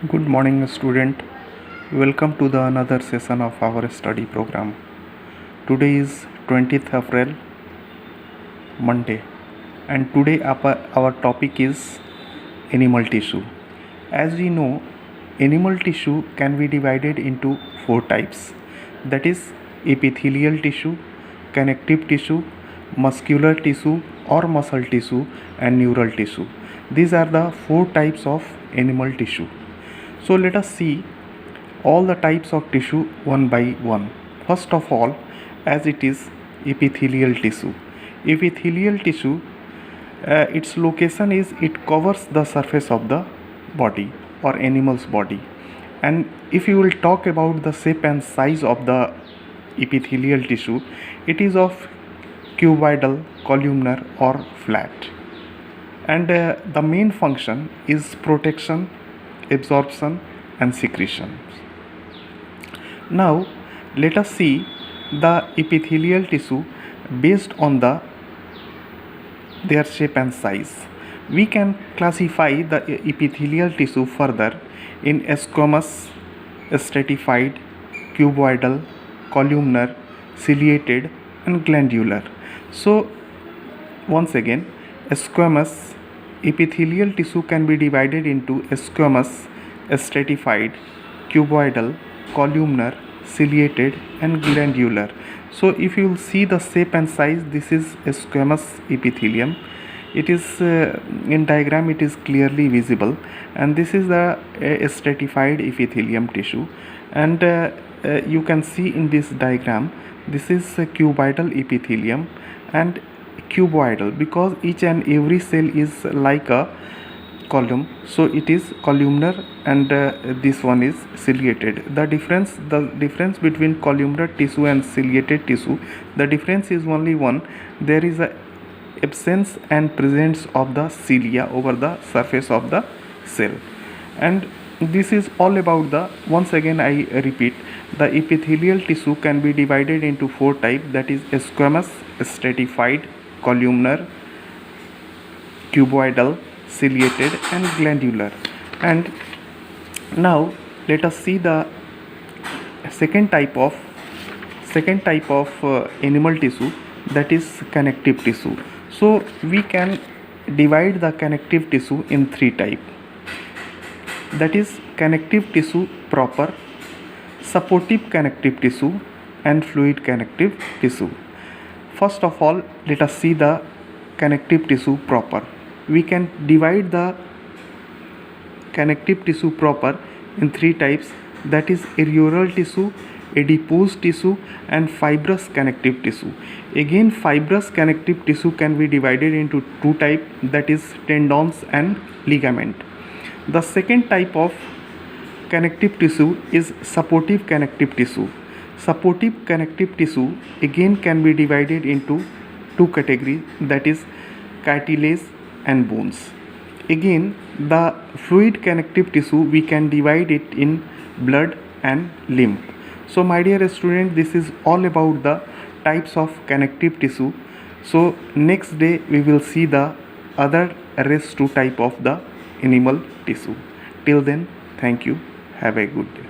Good morning, student. Welcome to the another session of our study program. Today is 20th April, Monday, and today our topic is animal tissue. As we know, animal tissue can be divided into four types. That is epithelial tissue, connective tissue, muscular tissue or muscle tissue, and neural tissue. These are the four types of animal tissue. So let us see all the types of tissue one by one. First of all, as it is epithelial tissue. Epithelial tissue, its location is it covers the surface of the body or animal's body. And if you will talk about the shape and size of the epithelial tissue, it is of cuboidal, columnar or flat. And the main function is protection, absorption and secretion. Now let us see the epithelial tissue based on their shape and size. We can classify the epithelial tissue further in squamous, stratified, cuboidal, columnar, ciliated and glandular. So once again, squamous epithelial tissue can be divided into squamous, stratified, cuboidal, columnar, ciliated and glandular. So if you will see the shape and size, this is a squamous epithelium. It is in diagram it is clearly visible, and this is the stratified epithelium tissue. And you can see in this diagram, this is a cuboidal epithelium and cuboidal because each and every cell is like a column, so it is columnar, and this one is ciliated. The difference between columnar tissue and ciliated tissue, the difference is only one: there is a absence and presence of the cilia over the surface of the cell. And this is all about the, once again I repeat, the epithelial tissue can be divided into four types, that is squamous, stratified, columnar, cuboidal, ciliated and glandular. And now let us see the second type of animal tissue, that is connective tissue. So we can divide the connective tissue in three types, that is connective tissue proper, supportive connective tissue and fluid connective tissue. First of all, let us see the connective tissue proper. We can divide the connective tissue proper in three types, that is areolar tissue, adipose tissue and fibrous connective tissue. Again, fibrous connective tissue can be divided into two types, that is tendons and ligament. The second type of connective tissue is supportive connective tissue. Supportive connective tissue again can be divided into two categories, that is cartilage and bones. Again, the fluid connective tissue we can divide it in blood and lymph. So my dear student, this is all about the types of connective tissue. So next day we will see the other rest two type of the animal tissue. Till then, thank you. Have a good day.